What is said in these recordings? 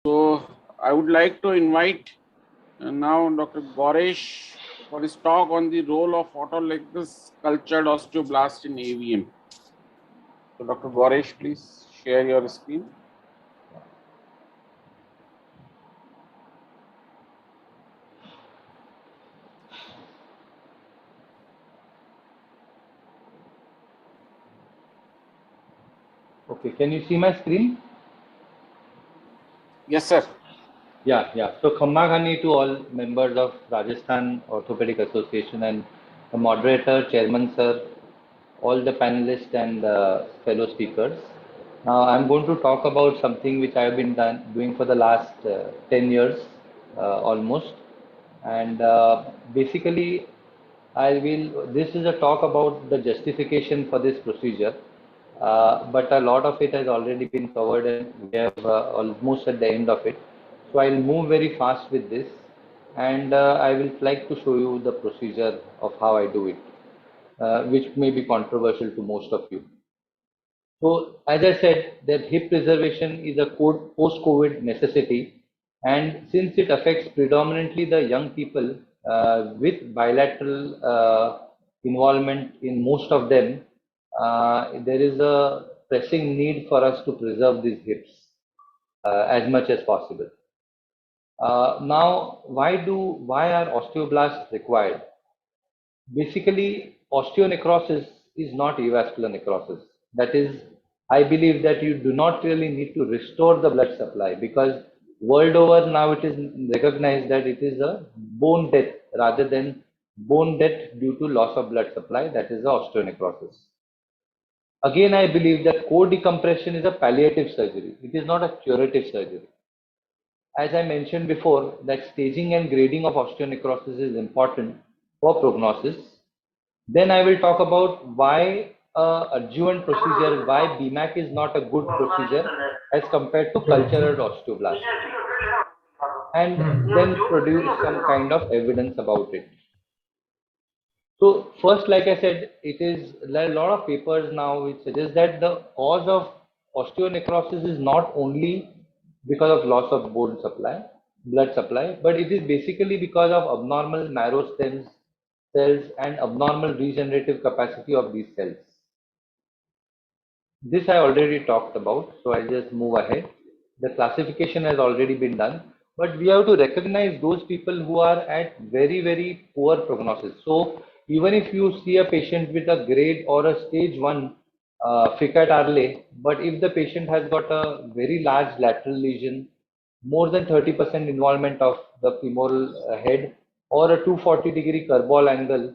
So I would like to invite now Dr. Goresh for his talk on the role of autologous cultured osteoblast in AVM. So Dr. Goresh, please share your screen. Okay, can you see my screen? Yes, sir. Yeah. So Khamma Ghani to all members of Rajasthan Orthopedic Association and the moderator, chairman sir, all the panelists and fellow speakers. Now I'm going to talk about something which I have been doing for the last 10 years almost. And basically this is a talk about the justification for this procedure. But a lot of it has already been covered and we have almost at the end of it. So I'll move very fast with this and I will like to show you the procedure of how I do it, which may be controversial to most of you. So as I said, that hip preservation is a post-COVID necessity, and since it affects predominantly the young people with bilateral involvement in most of them, there is a pressing need for us to preserve these hips as much as possible. Now, why are osteoblasts required? Basically, osteonecrosis is not avascular necrosis. That is, I believe that you do not really need to restore the blood supply because world over now it is recognized that it is a bone death rather than bone death due to loss of blood supply. That is the osteonecrosis. Again, I believe that core decompression is a palliative surgery. It is not a curative surgery. As I mentioned before, that staging and grading of osteonecrosis is important for prognosis. Then I will talk about why adjuvant procedure, why BMAC is not a good procedure as compared to cultural osteoblast, and then produce some kind of evidence about it. So first, like I said, it is there are a lot of papers now which suggest that the cause of osteonecrosis is not only because of loss of bone supply, blood supply, but it is basically because of abnormal marrow stems cells and abnormal regenerative capacity of these cells. This I already talked about, so I'll just move ahead. The classification has already been done, but we have to recognize those people who are at very, very poor prognosis. So even if you see a patient with a grade or a stage 1 Ficat Arle, but if the patient has got a very large lateral lesion, more than 30% involvement of the femoral head or a 240-degree curveball angle,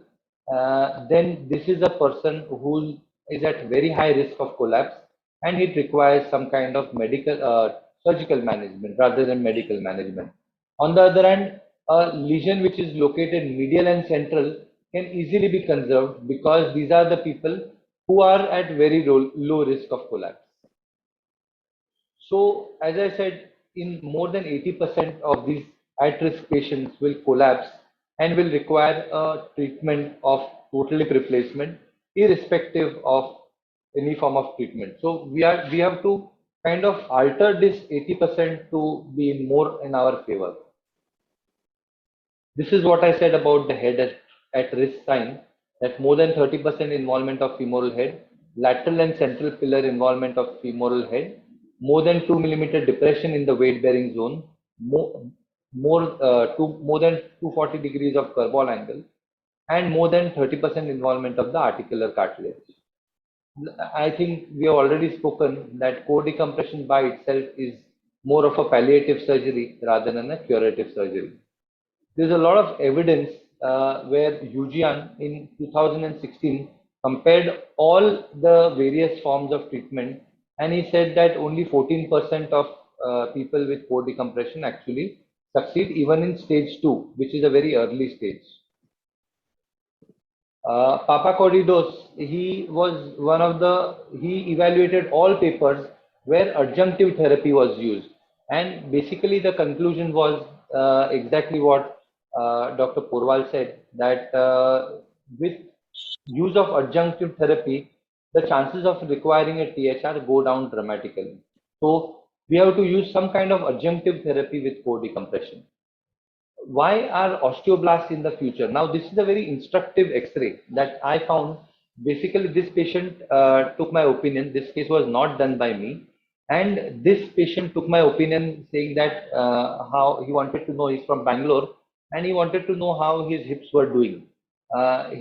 then this is a person who is at very high risk of collapse and it requires some kind of medical surgical management rather than medical management. On the other hand, a lesion which is located medial and central can easily be conserved because these are the people who are at very low risk of collapse. So, as I said, in more than 80% of these at-risk patients will collapse and will require a treatment of total hip replacement, irrespective of any form of treatment. So we have to kind of alter this 80% to be more in our favor. This is what I said about the head at risk sign, that more than 30% involvement of femoral head, lateral and central pillar involvement of femoral head, more than 2 millimeter depression in the weight bearing zone, more than 240 degrees of curveball angle, and more than 30% involvement of the articular cartilage. I think we have already spoken that core decompression by itself is more of a palliative surgery rather than a curative surgery. There's a lot of evidence where Eugian in 2016 compared all the various forms of treatment, and he said that only 14% of people with core decompression actually succeed even in stage 2, which is a very early stage. Papakordidos, he evaluated all papers where adjunctive therapy was used. And basically the conclusion was exactly what Dr. Porwal said, that with use of adjunctive therapy, the chances of requiring a THR go down dramatically. So we have to use some kind of adjunctive therapy with core decompression. Why are osteoblasts in the future? Now, this is a very instructive X-ray that I found. Basically, this patient took my opinion. This case was not done by me. And this patient took my opinion saying that how he wanted to know, he's from Bangalore, and he wanted to know how his hips were doing.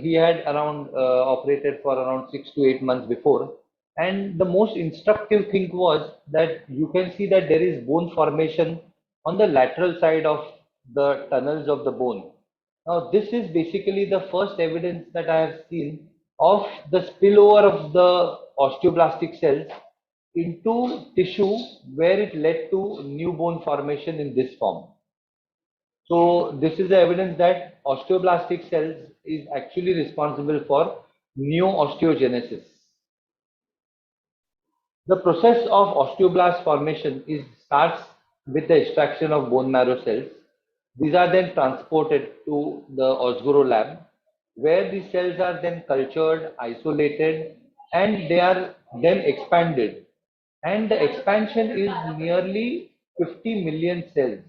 He had around operated for around 6 to 8 months before. And the most instructive thing was that you can see that there is bone formation on the lateral side of the tunnels of the bone. Now, this is basically the first evidence that I have seen of the spillover of the osteoblastic cells into tissue where it led to new bone formation in this form. So this is the evidence that osteoblastic cells is actually responsible for new osteogenesis. The process of osteoblast formation starts with the extraction of bone marrow cells. These are then transported to the Osguro lab, where the cells are then cultured, isolated, and they are then expanded. And the expansion is nearly 50 million cells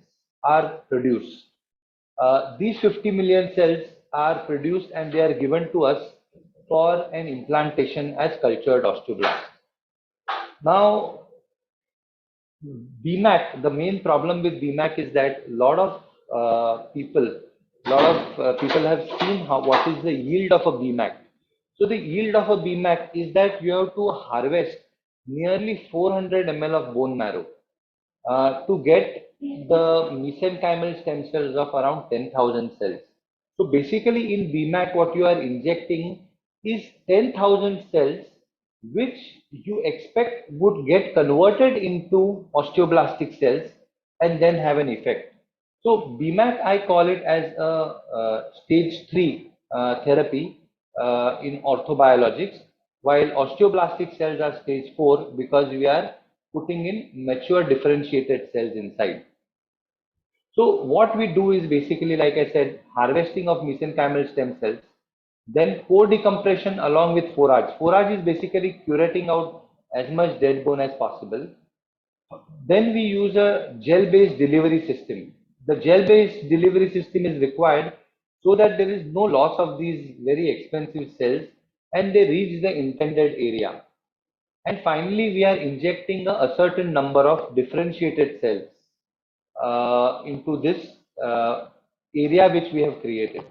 are produced. These 50 million cells are produced and they are given to us for an implantation as cultured osteoblasts. Now, BMAC, the main problem with BMAC is that a lot of people have seen what is the yield of a BMAC. So the yield of a BMAC is that you have to harvest nearly 400 ml of bone marrow to get the mesenchymal stem cells of around 10,000 cells. So basically in BMAC, what you are injecting is 10,000 cells which you expect would get converted into osteoblastic cells and then have an effect. So BMAC, I call it as a stage 3 therapy in orthobiologics, while osteoblastic cells are stage 4 because we are putting in mature differentiated cells inside. So what we do is basically, like I said, harvesting of mesenchymal stem cells, then core decompression along with forage. Forage is basically curating out as much dead bone as possible. Then we use a gel-based delivery system. The gel-based delivery system is required so that there is no loss of these very expensive cells and they reach the intended area. And finally, we are injecting a certain number of differentiated cells into this area which we have created.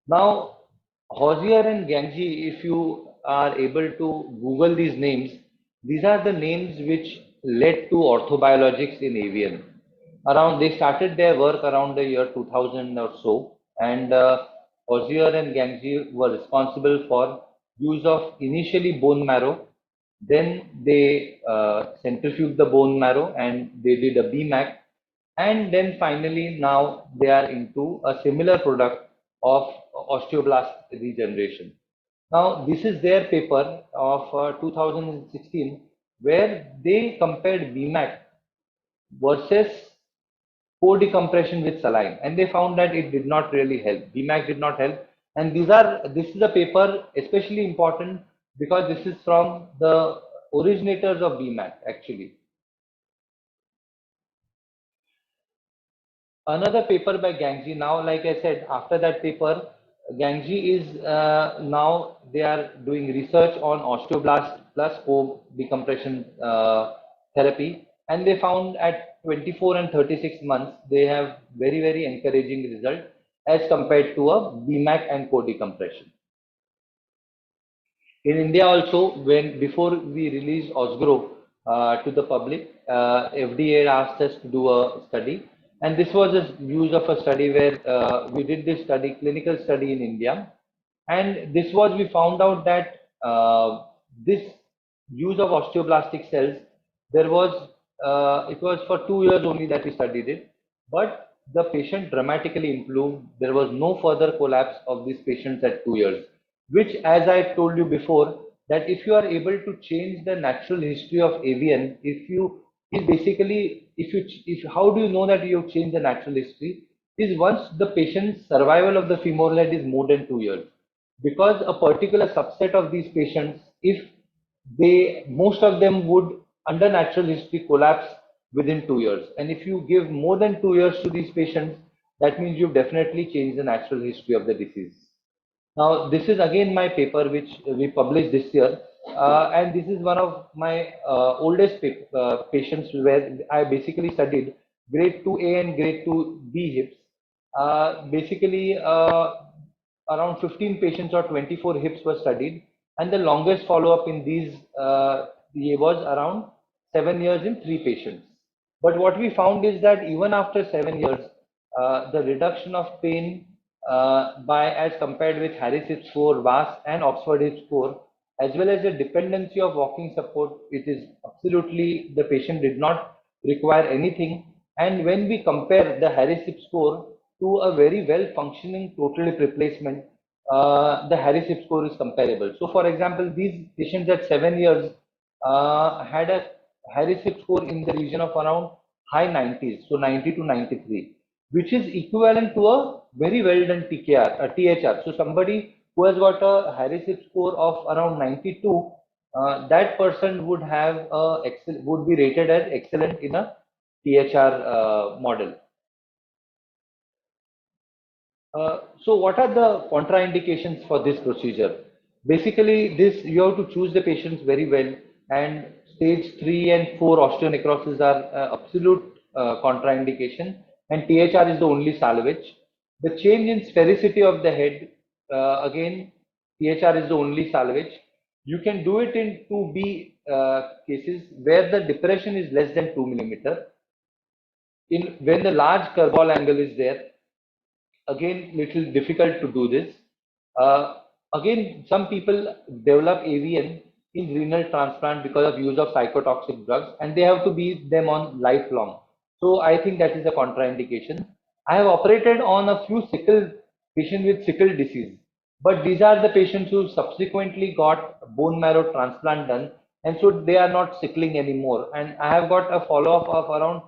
Now, Hosier and Ganji, if you are able to Google these names, these are the names which led to orthobiologics in avian. They started their work around the year 2000 or so, and Hosier and Ganji were responsible for use of initially bone marrow, then they centrifuged the bone marrow and they did a BMAC, and then finally now they are into a similar product of osteoblast regeneration. Now this is their paper of 2016 where they compared BMAC versus core decompression with saline, and they found that it did not really help. BMAC did not help, and this is a paper especially important because this is from the originators of BMAC actually. Another paper by Gangji. Now, like I said, after that paper, Gangji is now they are doing research on osteoblast plus core decompression therapy, and they found at 24 and 36 months they have very encouraging result as compared to a BMAC and core decompression. In India also, when before we released Osgro to the public, FDA asked us to do a study, and this was a use of a study where we did this study, clinical study in India, and this was we found out that this use of osteoblastic cells, there was it was for 2 years only that we studied it, but the patient dramatically improved. There was no further collapse of these patients at 2 years, which, as I told you before, that if you are able to change the natural history of avian, if you is basically if how do you know that you have changed the natural history? Is once the patient's survival of the femoral head is more than 2 years, because a particular subset of these patients, if they most of them would under natural history collapse within 2 years. And if you give more than 2 years to these patients, that means you've definitely changed the natural history of the disease. Now, this is again my paper which we published this year, and this is one of my oldest patients where I basically studied grade 2A and grade 2B hips. Basically, around 15 patients or 24 hips were studied, and the longest follow-up in these was around 7 years in 3 patients. But what we found is that even after 7 years, the reduction of pain by as compared with Harris Hip score, VAS, and Oxford Hip score, as well as the dependency of walking support, it is absolutely the patient did not require anything. And when we compare the Harris Hip score to a very well functioning total hip replacement, the Harris Hip score is comparable. So, for example, these patients at 7 years had a Harris Hip score in the region of around high 90s, so 90 to 93, which is equivalent to a very well done TKR, a THR. So somebody who has got a Harris Hip score of around 92, that person would have would be rated as excellent in a THR model. So what are the contraindications for this procedure? Basically, this you have to choose the patients very well, and stage 3 and 4 osteonecrosis are absolute contraindication, and THR is the only salvage. The change in sphericity of the head, again, THR is the only salvage. You can do it in 2B cases where the depression is less than 2 millimeter. In when the large curval angle is there, again little difficult to do this. Again, some people develop AVN in renal transplant because of use of psychotoxic drugs, and they have to be them on lifelong. So I think that is a contraindication. I have operated on a few sickle patients with sickle disease, but these are the patients who subsequently got bone marrow transplant done, and so they are not sickling anymore. And I have got a follow-up of around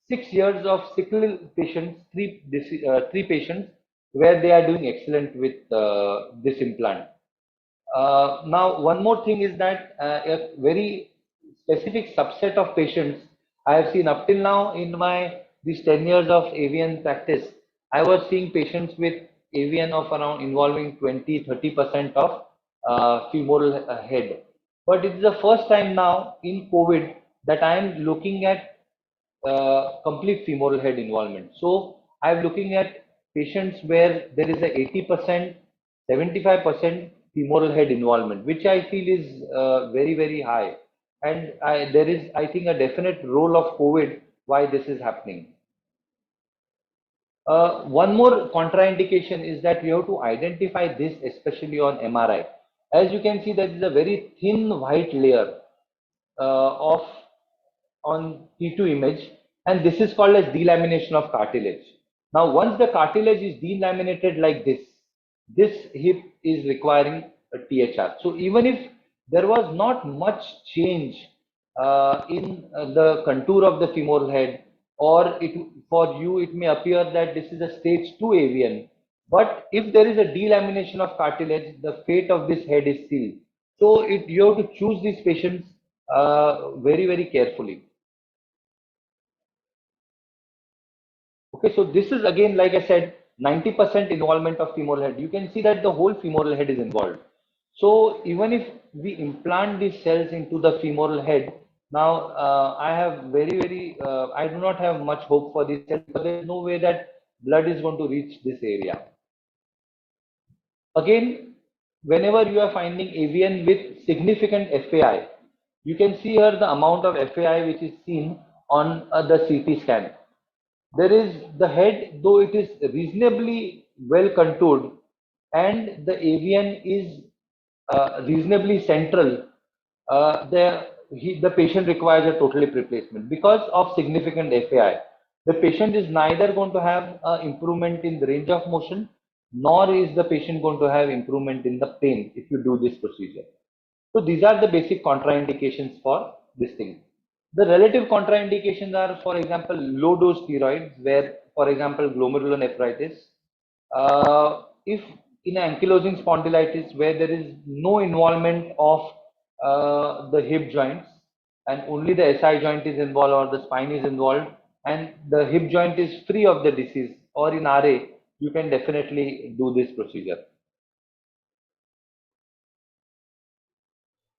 6 years of sickle patients, three patients, where they are doing excellent with this implant. Now, one more thing is that a very specific subset of patients I have seen up till now in my these 10 years of AVN practice, I was seeing patients with AVN of around involving 20-30% of femoral head. But it is the first time now in COVID that I am looking at complete femoral head involvement. So I'm looking at patients where there is a 80%, 75% femoral head involvement, which I feel is very, very high. And there is, I think, a definite role of COVID why this is happening. One more contraindication is that we have to identify this, especially on MRI. As you can see, there is a very thin white layer of on T2 image, and this is called as delamination of cartilage. Now, once the cartilage is delaminated like this hip is requiring a THR. So even if there was not much change in the contour of the femoral head, or for you it may appear that this is a stage 2 AVN, but if there is a delamination of cartilage, the fate of this head is sealed. So you have to choose these patients very, very carefully. Okay, so this is again, like I said, 90% involvement of femoral head. You can see that the whole femoral head is involved. So even if we implant these cells into the femoral head, now I have I do not have much hope for this cell because there is no way that blood is going to reach this area. Again, whenever you are finding AVN with significant FAI, you can see here the amount of FAI which is seen on the CT scan. There is the head, though it is reasonably well contoured, and the AVN is reasonably central, the patient requires a total hip replacement because of significant FAI. The patient is neither going to have improvement in the range of motion, nor is the patient going to have improvement in the pain if you do this procedure. So these are the basic contraindications for this thing. The relative contraindications are, for example, low dose steroids, where, for example, glomerulonephritis. If in ankylosing spondylitis, where there is no involvement of the hip joints, and only the SI joint is involved or the spine is involved, and the hip joint is free of the disease, or in RA, you can definitely do this procedure.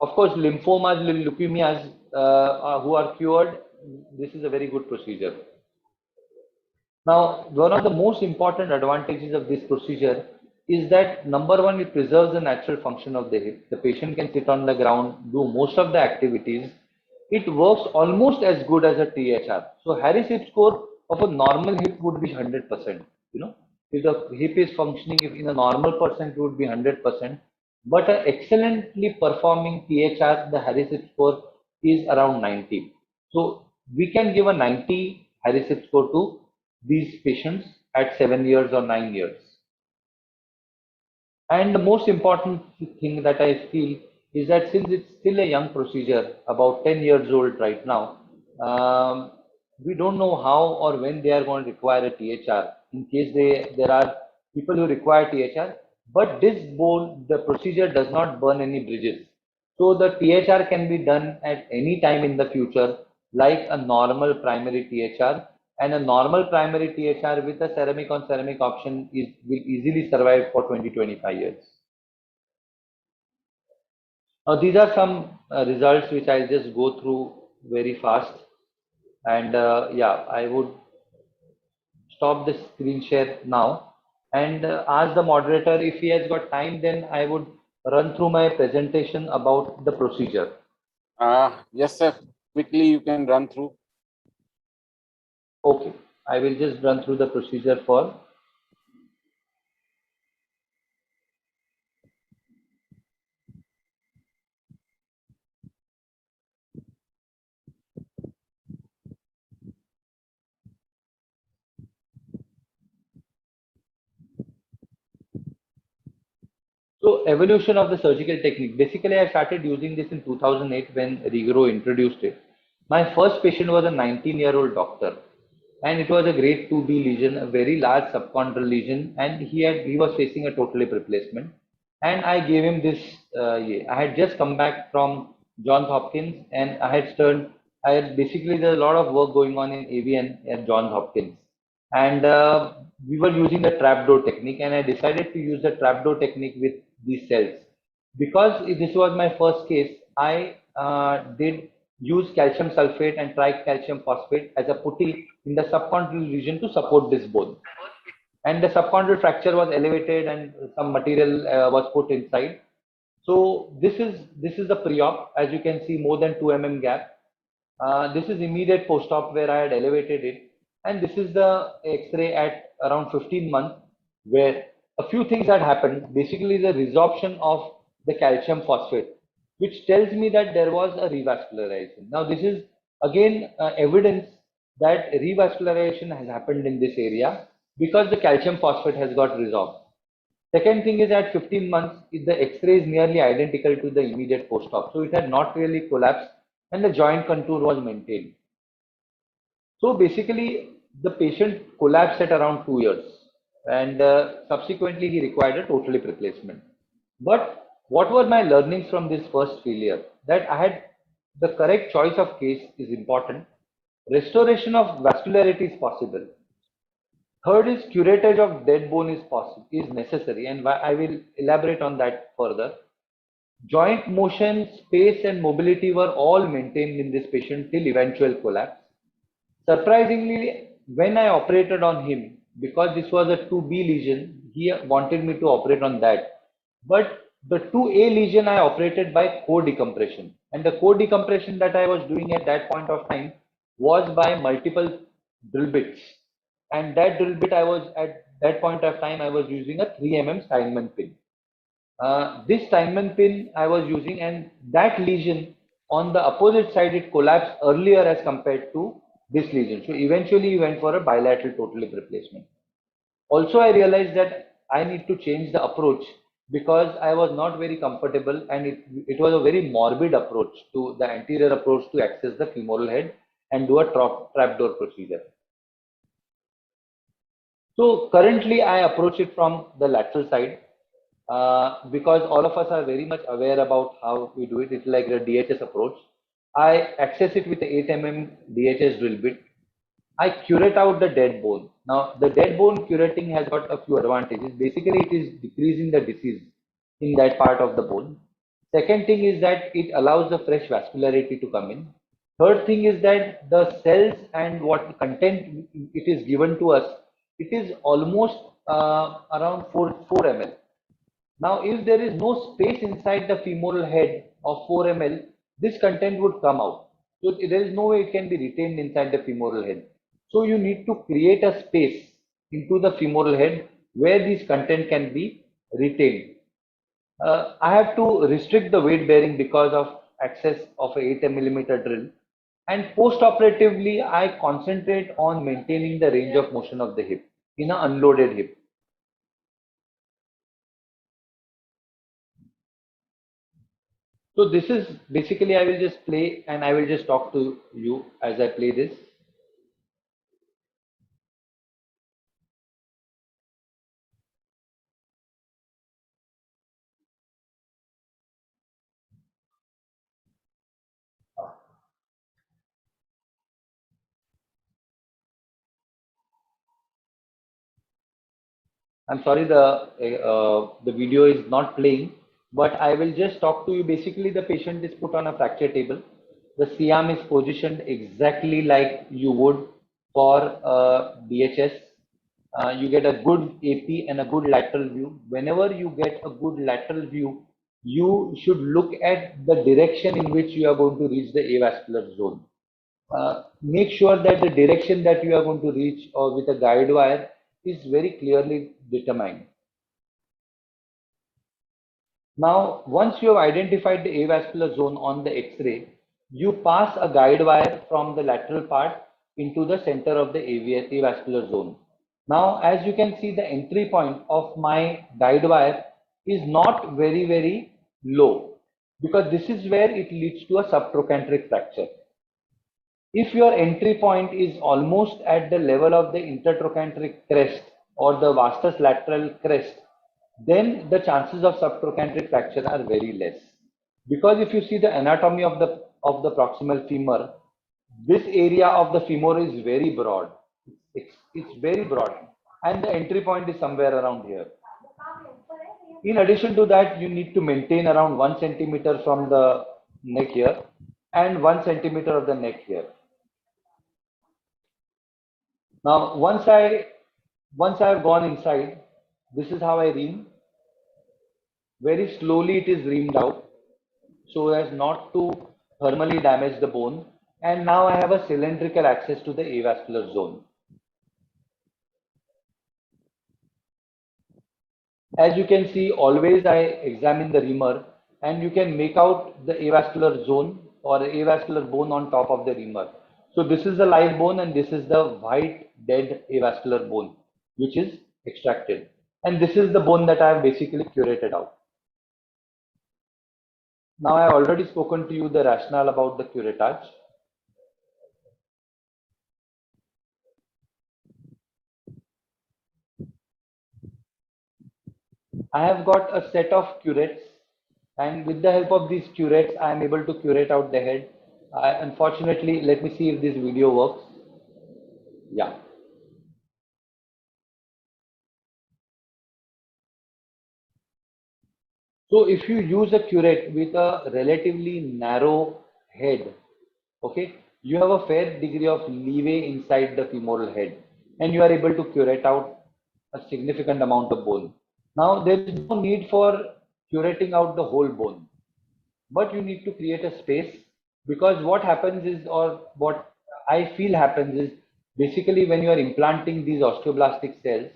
Of course, lymphomas, leukemias who are cured, this is a very good procedure. Now, one of the most important advantages of this procedure is that number one, it preserves the natural function of the hip. The patient can sit on the ground, do most of the activities. It works almost as good as a THR. So Harris hip score of a normal hip would be 100%. You know, if the hip is functioning, if in a normal person, it would be 100%. But an excellently performing THR, the Harris hip score is around 90. So we can give a 90 Harris hip score to these patients at 7 years or 9 years. And the most important thing that I feel is that since it's still a young procedure, about 10 years old right now, we don't know how or when they are going to require a THR. In case there are people who require THR, but this bone, the procedure does not burn any bridges. So the THR can be done at any time in the future, like a normal primary THR, and a normal primary THR with a ceramic on ceramic option will easily survive for 20-25 years. Now these are some results which I'll just go through very fast, and yeah, I would stop the screen share now and ask the moderator if he has got time, then I would run through my presentation about the procedure. Yes, sir. Quickly, you can run through. Okay, I will just run through the procedure for. So evolution of the surgical technique. Basically, I started using this in 2008 when Rigoro introduced it. My first patient was a 19-year-old doctor, and it was a grade 2B lesion, a very large subchondral lesion, and he was facing a total hip replacement. And I gave him this. I had just come back from Johns Hopkins, and I had basically there's a lot of work going on in AVN at Johns Hopkins, and we were using the trapdoor technique, and I decided to use the trapdoor technique with these cells. Because this was my first case, I did use calcium sulfate and tricalcium phosphate as a putty in the subchondral region to support this bone. And the subchondral fracture was elevated and some material was put inside. So this is the pre-op. As you can see, more than 2 mm gap. This is immediate post-op where I had elevated it, and this is the X-ray at around 15 months, where a few things had happened. Basically, the resorption of the calcium phosphate, which tells me that there was a revascularization. Now, this is again evidence that revascularization has happened in this area because the calcium phosphate has got resorbed. Second thing is at 15 months, the X-ray is nearly identical to the immediate post-op. So it had not really collapsed and the joint contour was maintained. So basically, the patient collapsed at around 2 years and subsequently he required a total hip replacement. But what were my learnings from this first failure? That I had the correct choice of case is important. Restoration of vascularity is possible. Third is curettage of dead bone is necessary, and I will elaborate on that further. Joint motion, space, and mobility were all maintained in this patient till eventual collapse. Surprisingly, when I operated on him, because this was a 2B lesion, he wanted me to operate on that. But the 2A lesion I operated by core decompression, and the core decompression that I was doing at that point of time was by multiple drill bits. And that drill bit I was at that point of time I was using a 3 mm Steinmann pin. This Steinmann pin I was using, and that lesion on the opposite side it collapsed earlier as compared to this lesion. So eventually we went for a bilateral total hip replacement. Also, I realized that I need to change the approach because I was not very comfortable, and it was a very morbid approach to the anterior approach to access the femoral head and do a trapdoor procedure. So currently I approach it from the lateral side because all of us are very much aware about how we do it. It's like the DHS approach. I access it with the 8 mm DHS drill bit. I curate out the dead bone. Now, the dead bone curating has got a few advantages. Basically, it is decreasing the disease in that part of the bone. Second thing is that it allows the fresh vascularity to come in. Third thing is that the cells and what content it is given to us, it is almost around 4 ml. Now, if there is no space inside the femoral head of 4 ml, this content would come out. So there is no way it can be retained inside the femoral head. So you need to create a space into the femoral head where this content can be retained. I have to restrict the weight bearing because of access of a 8 millimeter drill. And post-operatively, I concentrate on maintaining the range of motion of the hip in an unloaded hip. So this is basically, I will just play and I will just talk to you as I play this. I'm sorry, the video is not playing, but I will just talk to you. Basically, the patient is put on a fracture table. The C-arm is positioned exactly like you would for DHS. You get a good AP and a good lateral view. Whenever you get a good lateral view, you should look at the direction in which you are going to reach the avascular zone. Make sure that the direction that you are going to reach or with a guide wire is very clearly determined. Now, once you have identified the avascular zone on the X-ray, you pass a guide wire from the lateral part into the center of the avascular zone. Now, as you can see, the entry point of my guide wire is not very low because this is where it leads to a subtrochanteric fracture. If your entry point is almost at the level of the intertrochanteric crest or the vastus lateral crest, then the chances of subtrochanteric fracture are very less. Because if you see the anatomy of the proximal femur, this area of the femur is very broad. It's very broad, and the entry point is somewhere around here. In addition to that, you need to maintain around 1 centimeter from the neck here and 1 centimeter of the neck here. Now, once I have gone inside, this is how I ream. Very slowly it is reamed out so as not to thermally damage the bone. And now I have a cylindrical access to the avascular zone. As you can see, always I examine the reamer and you can make out the avascular zone or avascular bone on top of the reamer. So this is the live bone and this is the white dead avascular bone which is extracted. And this is the bone that I have basically curated out. Now I have already spoken to you the rationale about the curettage. I have got a set of curettes, and with the help of these curettes, I am able to curate out the head. Unfortunately, let me see if this video works. Yeah. So if you use a curette with a relatively narrow head, okay, you have a fair degree of leeway inside the femoral head, and you are able to curate out a significant amount of bone. Now, there is no need for curating out the whole bone, but you need to create a space because what happens is, or what I feel happens is, basically when you are implanting these osteoblastic cells,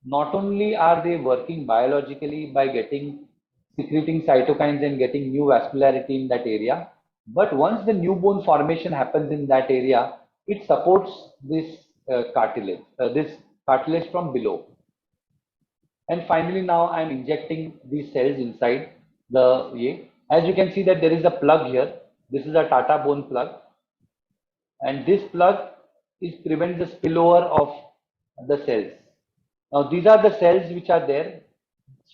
not only are they working biologically by getting secreting cytokines and getting new vascularity in that area, but once the new bone formation happens in that area, it supports this cartilage from below. And finally, now I'm injecting these cells inside the A. As you can see that there is a plug here. This is a Tata bone plug. And this plug prevents the spillover of the cells. Now these are the cells which are there.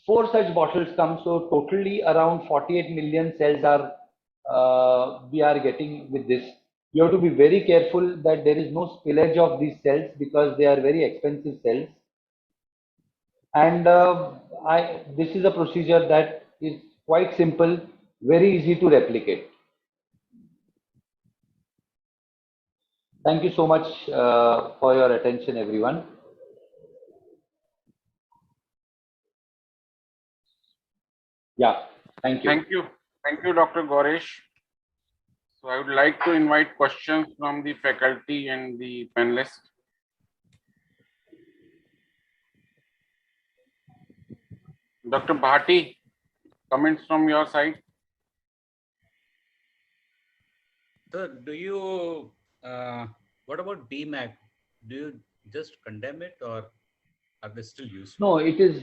4 such bottles come, so totally around 48 million cells are we are getting with this. You have to be very careful that there is no spillage of these cells because they are very expensive cells. And this is a procedure that is quite simple, very easy to replicate. Thank you so much for your attention, everyone. Yeah, thank you. Thank you. Thank you, Dr. Goresh. So I would like to invite questions from the faculty and the panelists. Dr. Bhati, comments from your side? So do you, what about BMAC? Do you just condemn it or are they still useful? No, it is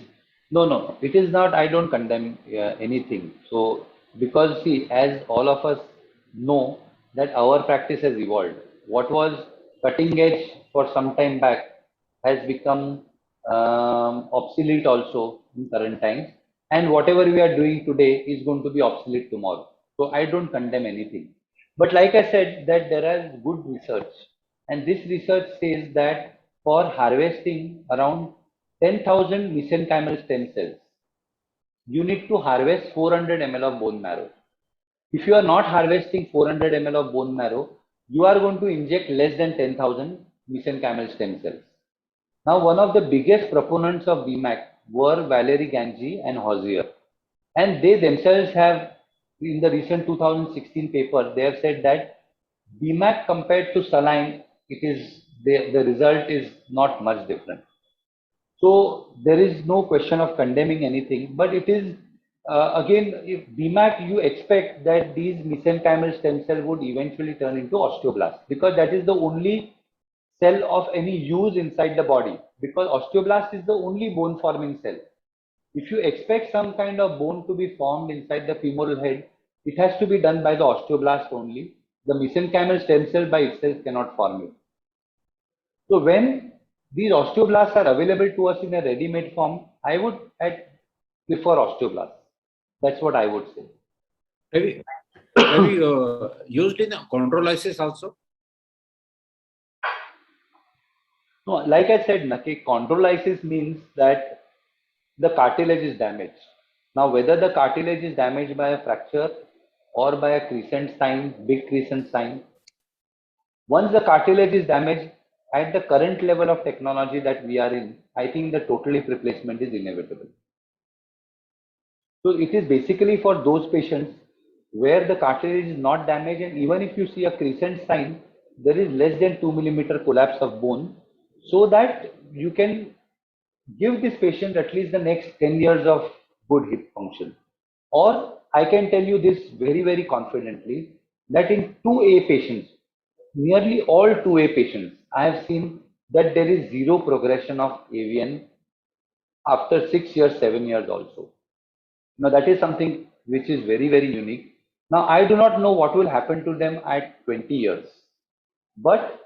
no, it is not. I don't condemn anything. So because see, as all of us know that our practice has evolved. What was cutting edge for some time back has become obsolete also in current times, and whatever we are doing today is going to be obsolete tomorrow. So I don't condemn anything. But like I said, that there is good research, and this research says that for harvesting around 10,000 mesenchymal stem cells, you need to harvest 400 ml of bone marrow. If you are not harvesting 400 ml of bone marrow, you are going to inject less than 10,000 mesenchymal stem cells. Now, one of the biggest proponents of BMAC were Valerie Ganji and Hosier. And they themselves have, in the recent 2016 paper, they have said that BMAC compared to saline, the result is not much different. So there is no question of condemning anything, but it is again, if BMAC, you expect that these mesenchymal stem cell would eventually turn into osteoblast because that is the only cell of any use inside the body, because osteoblast is the only bone forming cell. If you expect some kind of bone to be formed inside the femoral head, it has to be done by the osteoblast only. The mesenchymal stem cell by itself cannot form it. So when these osteoblasts are available to us in a ready-made form, I would prefer osteoblasts. That's what I would say. Have you used in chondrolysis also? No, like I said, Naki, chondrolysis means that the cartilage is damaged. Now, whether the cartilage is damaged by a fracture or by a crescent sign, big crescent sign, once the cartilage is damaged, at the current level of technology that we are in, I think the total hip replacement is inevitable. So it is basically for those patients where the cartilage is not damaged, and even if you see a crescent sign, there is less than 2 millimeter collapse of bone, so that you can give this patient at least the next 10 years of good hip function. Or I can tell you this very, very confidently that in 2A patients, nearly all 2A patients, I have seen that there is zero progression of AVN after 6 years, 7 years also. Now that is something which is very, very unique. Now I do not know what will happen to them at 20 years, but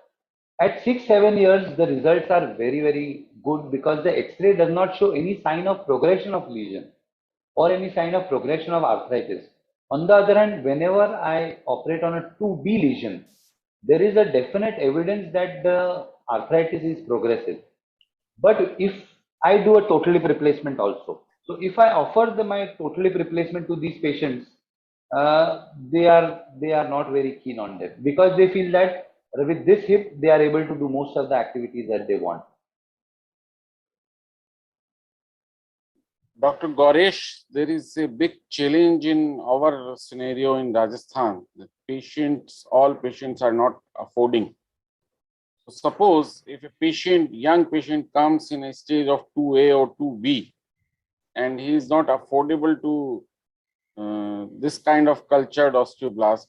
at 6, 7 years, the results are very, very good because the X-ray does not show any sign of progression of lesion or any sign of progression of arthritis. On the other hand, whenever I operate on a 2B lesion, there is a definite evidence that the arthritis is progressive. But if I do a total hip replacement also, so if I offer my total hip replacement to these patients, they are not very keen on them because they feel that with this hip they are able to do most of the activities that they want. Dr. Goresh, there is a big challenge in our scenario in Rajasthan. The all patients are not affording. So suppose if a young patient comes in a stage of 2A or 2B, and he is not affordable to this kind of cultured osteoblast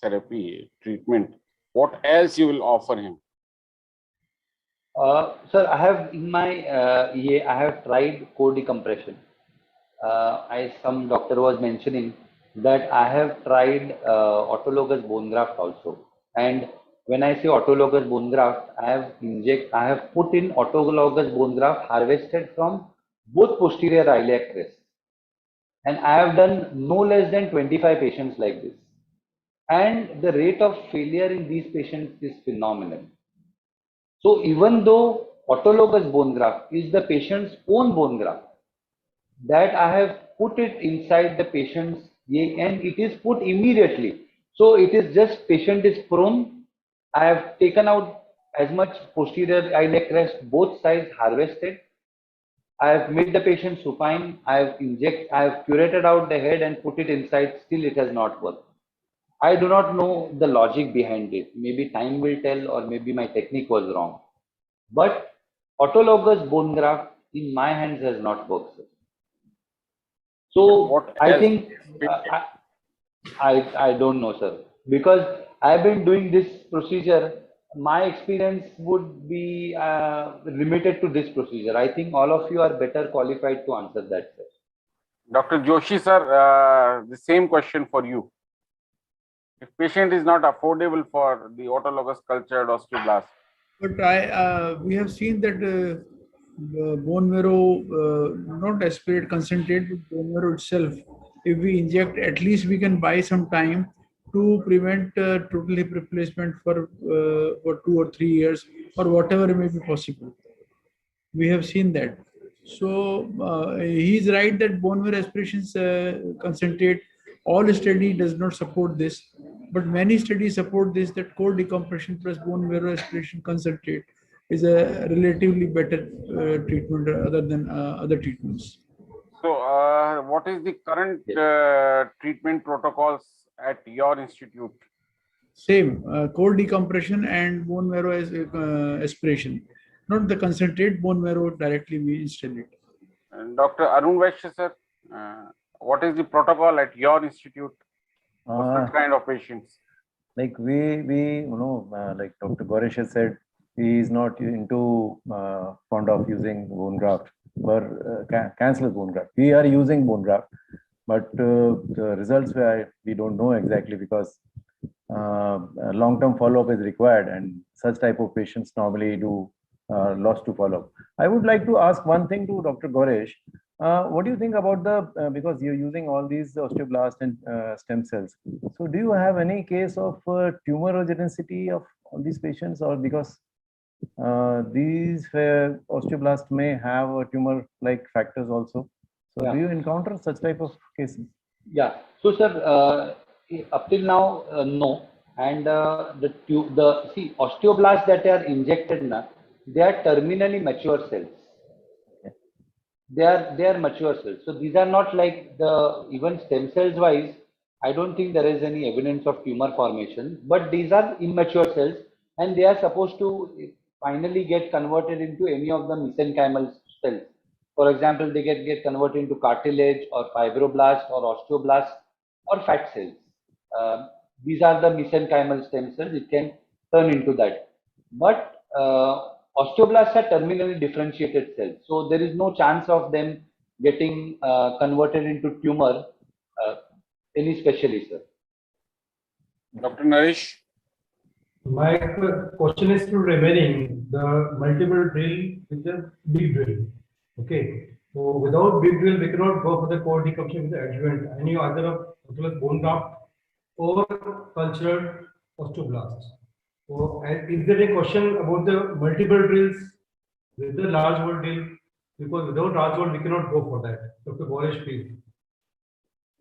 therapy treatment, what else you will offer him? Sir, I have in my EA, I have tried core decompression. Some doctor was mentioning that I have tried autologous bone graft also. And when I say autologous bone graft, I have put in autologous bone graft harvested from both posterior iliac crest. And I have done no less than 25 patients like this. and the rate of failure in these patients is phenomenal. So even though autologous bone graft is the patient's own bone graft, that I have put it inside the patient's and it is put immediately. So it is just patient is prone. I have taken out as much posterior iliac crest, both sides harvested. I have made the patient supine. I have curated out the head and put it inside. Still, it has not worked. I do not know the logic behind it. Maybe time will tell, or maybe my technique was wrong. But autologous bone graft in my hands has not worked, sir. So What I else? think I don't know, sir, because I've been doing this procedure. My experience would be limited to this procedure. I think all of you are better qualified to answer that, sir. Dr. Joshi, sir, the same question for you. If patient is not affordable for the autologous cultured osteoblast. But we have seen that bone marrow, not aspirate concentrate, but bone marrow itself, if we inject, at least we can buy some time to prevent total hip replacement for 2 or 3 years or whatever may be possible. We have seen that. So he is right that bone marrow aspirations concentrate. All study does not support this, but many studies support this, that core decompression plus bone marrow aspiration concentrate is a relatively better treatment other than other treatments. So what is the current treatment protocols at your institute? Same, core decompression and bone marrow aspiration, not the concentrate bone marrow directly we instill it. Dr. Arun Vaishya, sir, what is the protocol at your institute for such kind of patients? Like we like Dr. Goresh has said, he is not into fond of using bone graft or cancellous bone graft. We are using bone graft, but the results we don't know exactly, because long-term follow-up is required, and such type of patients normally do lost to follow-up. I would like to ask one thing to Dr. Goresh. What do you think about the, because you're using all these osteoblast and stem cells. So do you have any case of tumorigenicity of all these patients, or because these osteoblasts may have tumor-like factors also? So Yeah. do you encounter such type of cases? Yeah. So, sir, up till now, no. And see, osteoblasts that are injected now, they are terminally mature cells. They are mature cells. So these are not like the, even stem cells wise, I don't think there is any evidence of tumor formation, but these are immature cells, and they are supposed to finally get converted into any of the mesenchymal cells. For example, they get converted into cartilage or fibroblasts or osteoblasts or fat cells. These are the mesenchymal stem cells. It can turn into that. But osteoblasts are terminally differentiated cells. So there is no chance of them getting converted into tumor, any specially, sir. Dr. Naresh? My question is still remaining the multiple drill with the big drill. Okay. So without big drill, we cannot go for the core decompression with the adjuvant, any other of bone graft or cultured osteoblasts. So is there a question about the multiple drills with the large hole drill? Because without large hole, we cannot go for that. Dr. Goresh, please.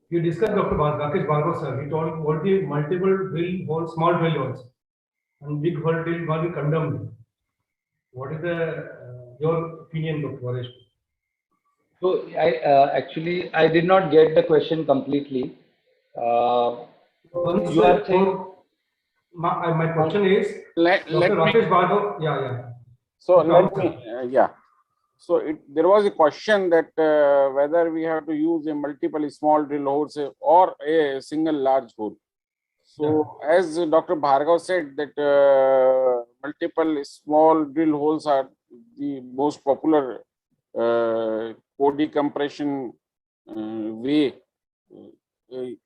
You discussed Dr. Rakesh Bhargava, sir. He told what the multiple drill holes, small drill holes, and big hole drill will be condemned. What is your opinion, Dr. Goresh? So actually I did not get the question completely. You are saying. My question is, Let Dr. me, Rakesh Bhargava, yeah. so let me, yeah. So there was a question that whether we have to use a multiple small drill holes or a single large hole. So as Dr. Bhargav said that multiple small drill holes are the most popular core decompression way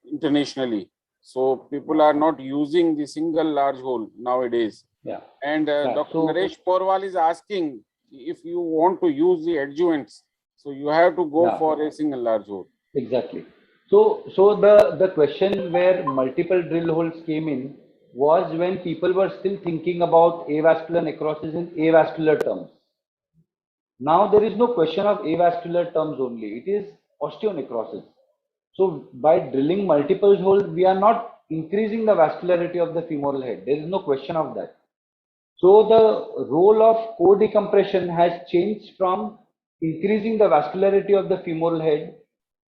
internationally. So people are not using the single large hole nowadays. Yeah. And Dr. So, Naresh Porwal is asking if you want to use the adjuvants, so you have to go for a single large hole. Exactly. So the question where multiple drill holes came in was when people were still thinking about avascular necrosis in avascular terms. Now there is no question of avascular terms only. It is osteonecrosis. So by drilling multiple holes, we are not increasing the vascularity of the femoral head. There is no question of that. So the role of core decompression has changed from increasing the vascularity of the femoral head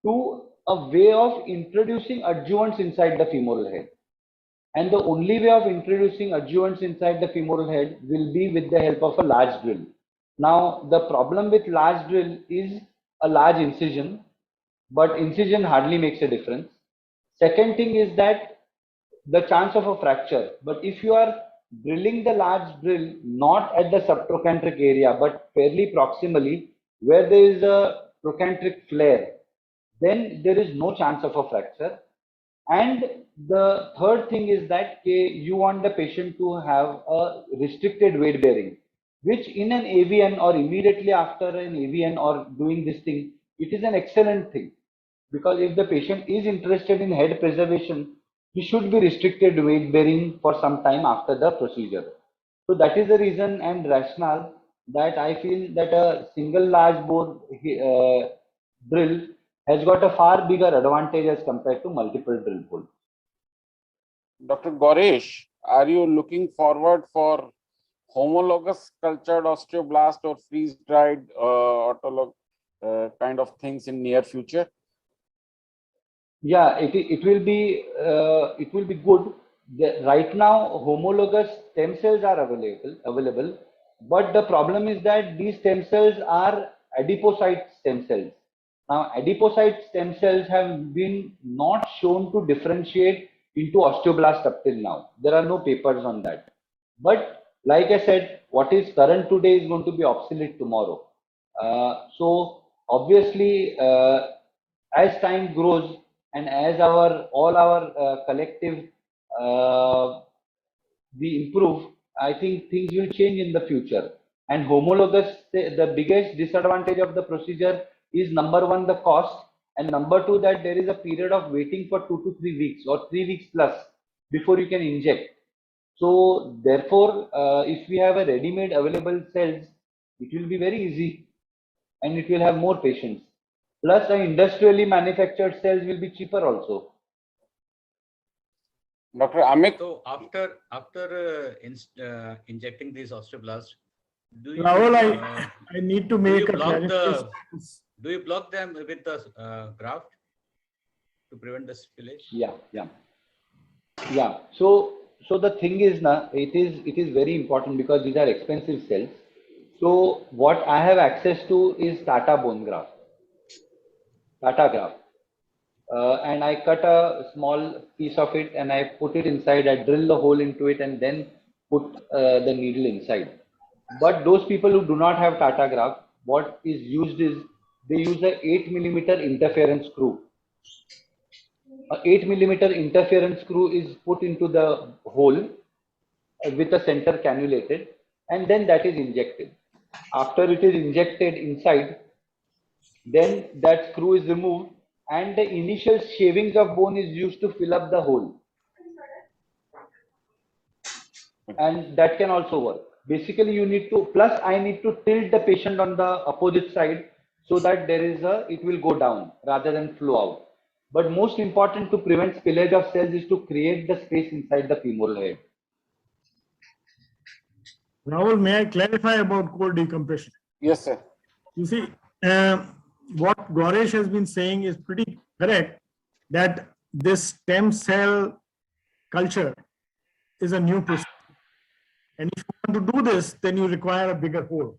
to a way of introducing adjuvants inside the femoral head. And the only way of introducing adjuvants inside the femoral head will be with the help of a large drill. Now, the problem with large drill is a large incision, but incision hardly makes a difference. Second thing is that the chance of a fracture. But if you are drilling the large drill not at the subtrochanteric area, but fairly proximally, where there is a trochanteric flare, then there is no chance of a fracture. And the third thing is that you want the patient to have a restricted weight bearing, which in an AVN or immediately after an AVN or doing this thing, it is an excellent thing. Because if the patient is interested in head preservation, he should be restricted weight bearing for some time after the procedure. So that is the reason and rationale that I feel that a single large bore drill has got a far bigger advantage as compared to multiple drill holes. Dr. Goresh, are you looking forward for homologous cultured osteoblast or freeze-dried autolog kind of things in near future? Yeah, it will be good. Right now, homologous stem cells are available, but the problem is that these stem cells are adipocyte stem cells. Now, adipocyte stem cells have been not shown to differentiate into osteoblast up till now. There are no papers on that. But like I said, what is current today is going to be obsolete tomorrow. So obviously, as time grows and as all our collective we improve, I think things will change in the future. And homologous, the biggest disadvantage of the procedure is number one, the cost, and number two, that there is a period of waiting for 2 to 3 weeks or 3 weeks plus before you can inject. So therefore, if we have a ready-made available cells, it will be very easy and it will have more patients. Plus, the industrially manufactured cells will be cheaper also. Dr. Amit? So after injecting these osteoblasts, do you Rahul, I need to make a clarification. do you block them with the graft to prevent the spillage? Yeah. So the thing is now, it is very important because these are expensive cells. So what I have access to is Tata bone graft, Tata graft. And I cut a small piece of it and I put it inside, I drill the hole into it and then put the needle inside. But those people who do not have Tata graft, what is used is they use a 8mm interference screw. A 8mm interference screw is put into the hole with the center cannulated and then that is injected. After it is injected inside, then that screw is removed and the initial shavings of bone is used to fill up the hole. And that can also work. Basically, you need to, plus I need to tilt the patient on the opposite side so that it will go down rather than flow out. But most important to prevent spillage of cells is to create the space inside the femoral head. Rahul, may I clarify about core decompression? Yes, sir. You see, what Goresh has been saying is pretty correct, that this stem cell culture is a new process. And if you want to do this, then you require a bigger hole.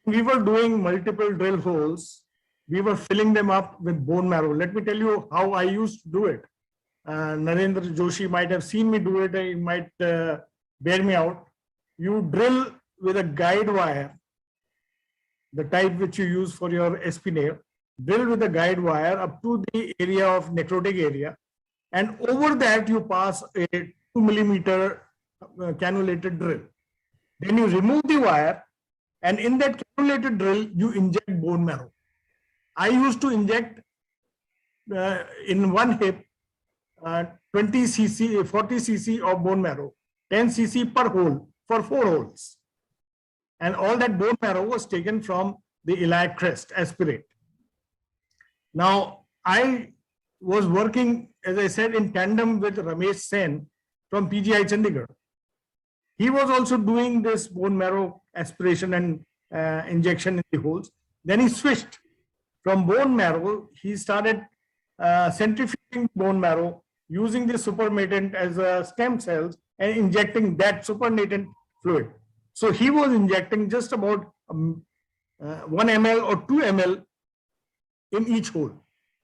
When we were doing multiple drill holes, we were filling them up with bone marrow. Let me tell you how I used to do it. Narendra Joshi might have seen me do it. He might bear me out. You drill with a guide wire, the type which you use for your SP nail, drill with a guide wire up to the area of necrotic area. And over that, you pass a 2mm cannulated drill. Then you remove the wire, and in that cannulated drill, you inject bone marrow. I used to inject in one hip, 20 cc, 40 cc of bone marrow, 10 cc per hole for 4 holes. And all that bone marrow was taken from the iliac crest, aspirate. Now, I was working, as I said, in tandem with Ramesh Sen from PGI Chandigarh. He was also doing this bone marrow aspiration and injection in the holes. Then he switched from bone marrow. He started centrifuging bone marrow, using the supernatant as stem cells and injecting that supernatant fluid. So he was injecting just about 1 ml or 2 ml in each hole.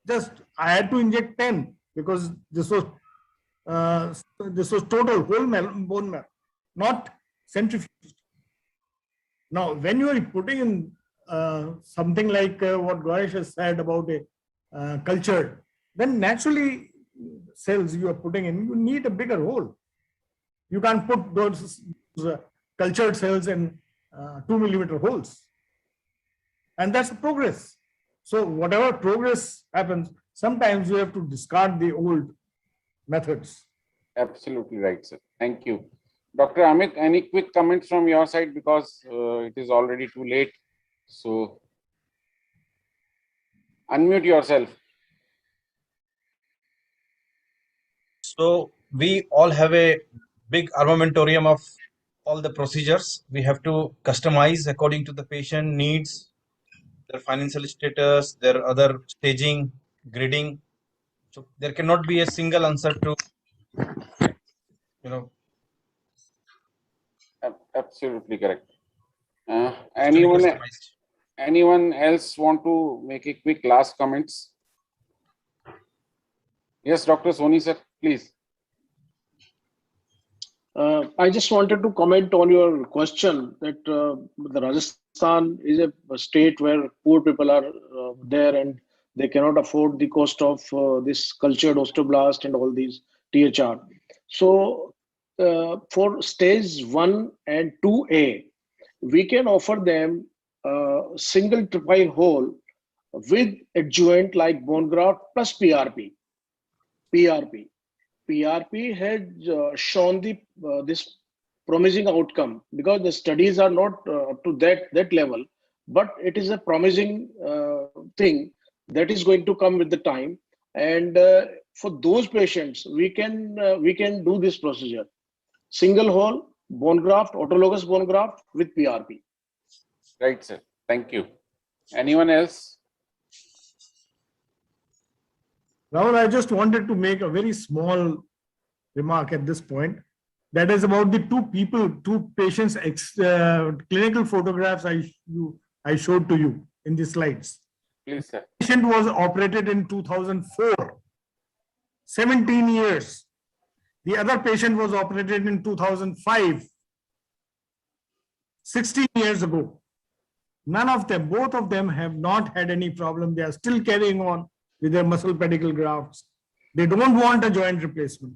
Just I had to inject 10 because this was total whole bone marrow, not centrifuged. Now, when you are putting in something like what Ganesh has said about a cultured, then naturally cells you are putting in, you need a bigger hole. You can't put those cultured cells in 2 millimeter holes. And that's progress. So whatever progress happens, sometimes you have to discard the old methods. Absolutely right, sir. Thank you. Dr. Amit, any quick comments from your side, because it is already too late. So unmute yourself. So we all have a big armamentarium of all the procedures. We have to customize according to the patient needs, their financial status, their other staging, grading. So there cannot be a single answer to, Absolutely correct. to be Anyone customized. else want to make a quick last comments? Yes, Dr. Soni sir, please. I just wanted to comment on your question that the Rajasthan is a state where poor people are there and they cannot afford the cost of this cultured osteoblast and all these THR. So for stage 1 and 2A, we can offer them single tripile hole with adjuvant like bone graft plus PRP. PRP had shown this promising outcome because the studies are not to that level, but it is a promising thing that is going to come with the time. And for those patients, we can do this procedure: single hole bone graft, autologous bone graft with PRP. Right, sir. Thank you. Anyone else? Rahul, I just wanted to make a very small remark at this point. That is about the two patients' clinical photographs I showed to you in the slides. Please, sir. The patient was operated in 2004, 17 years. The other patient was operated in 2005, 16 years ago. None of them, both of them have not had any problem. They are still carrying on with their muscle pedicle grafts. They don't want a joint replacement.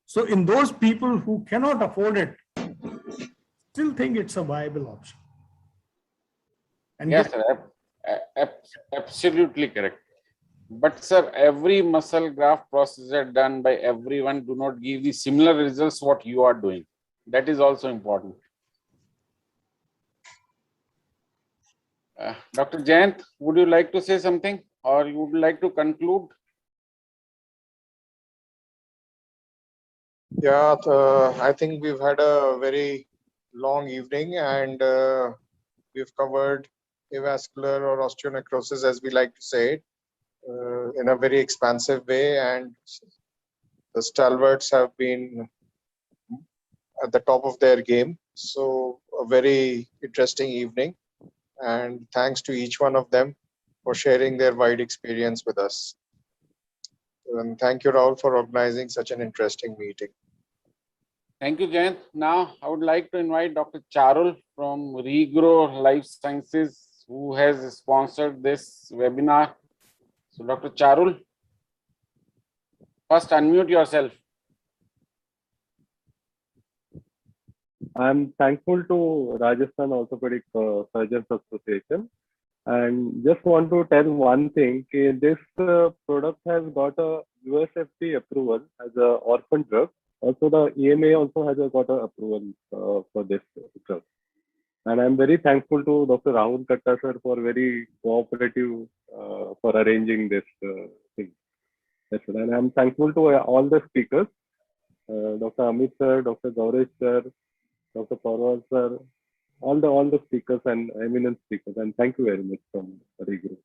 So in those people who cannot afford it, still think it's a viable option. And yes, sir. Absolutely correct. But sir, every muscle graft procedure done by everyone do not give the similar results what you are doing. That is also important. Dr. Jayant, would you like to say something, or you would like to conclude? Yeah, I think we've had a very long evening, and we've covered avascular or osteonecrosis, as we like to say it, in a very expansive way, and the stalwarts have been at the top of their game. So a very interesting evening, and thanks to each one of them for sharing their wide experience with us. And thank you, Rahul, for organizing such an interesting meeting. Thank you, Jayant. Now, I would like to invite Dr. Charul from Regrow Life Sciences, who has sponsored this webinar. So, Dr. Charul, first unmute yourself. I'm thankful to Rajasthan Orthopedic Surgeons Association And just want to tell one thing, this product has got a USFDA approval as an orphan drug. Also, the EMA also has got an approval for this drug. And I'm very thankful to Dr. Rahul Katta sir for very cooperative for arranging this thing. Yes, sir. And I'm thankful to all the speakers, Dr. Amit sir, Dr. Gaurav sir, Dr. Parwal sir, all the speakers and eminent speakers. And thank you very much from Regroup.